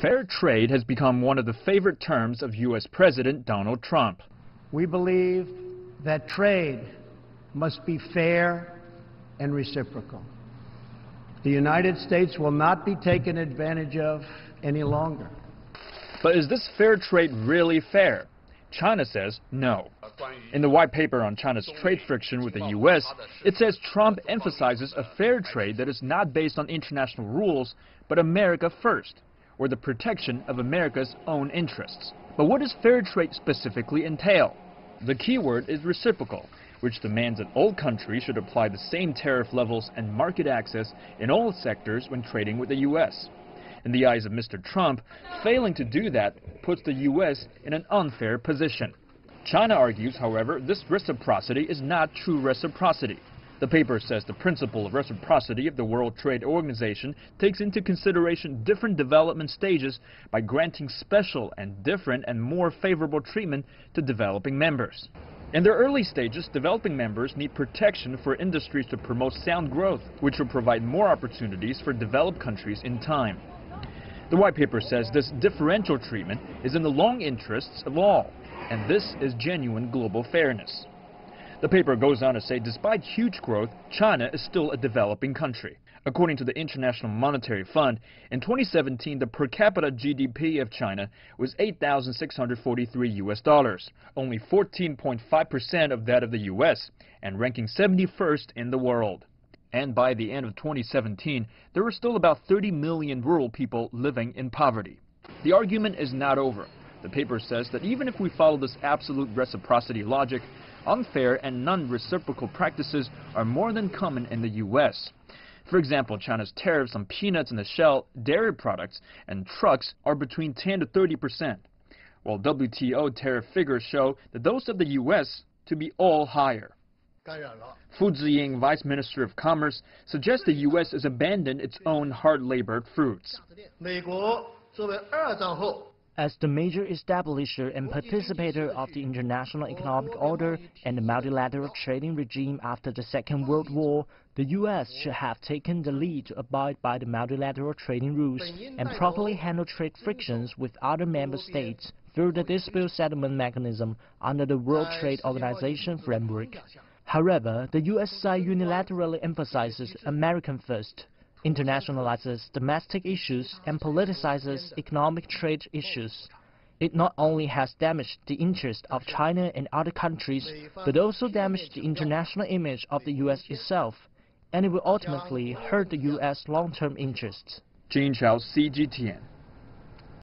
Fair trade has become one of the favorite terms of U.S. President Donald Trump. We believe that trade must be fair and reciprocal. The United States will not be taken advantage of any longer. But is this fair trade really fair? China says no. In the white paper on China's trade friction with the U.S., it says Trump emphasizes a fair trade that is not based on international rules, but America first, or the protection of America's own interests. But what does fair trade specifically entail? The key word is reciprocal, which demands that all countries should apply the same tariff levels and market access in all sectors when trading with the U.S. In the eyes of Mr. Trump, failing to do that puts the U.S. in an unfair position. China argues, however, this reciprocity is not true reciprocity. The paper says the principle of reciprocity of the World Trade Organization takes into consideration different development stages by granting special and different and more favorable treatment to developing members. In their early stages, developing members need protection for industries to promote sound growth, which will provide more opportunities for developed countries in time. The white paper says this differential treatment is in the long interests of all, and this is genuine global fairness. The paper goes on to say despite huge growth, China is still a developing country. According to the International Monetary Fund, in 2017, the per capita GDP of China was $8,643 US, only 14.5% of that of the US, and ranking 71st in the world. And by the end of 2017, there were still about 30 million rural people living in poverty. The argument is not over. The paper says that even if we follow this absolute reciprocity logic, unfair and non-reciprocal practices are more than common in the U.S. For example, China's tariffs on peanuts and the shell, dairy products, and trucks are between 10 to 30%, while WTO tariff figures show that those of the U.S. to be all higher. Fu Ziying, Vice Minister of Commerce, suggests the U.S. has abandoned its own hard-labored fruits. As the major establisher and participator of the international economic order and the multilateral trading regime after the Second World War, the U.S. should have taken the lead to abide by the multilateral trading rules and properly handle trade frictions with other member states through the dispute settlement mechanism under the World Trade Organization framework. However, the U.S. side unilaterally emphasizes American first, internationalizes domestic issues, and politicizes economic trade issues. It not only has damaged the interest of China and other countries, but also damaged the international image of the U.S. itself, and it will ultimately hurt the U.S. long-term interests. Jin Chao, CGTN.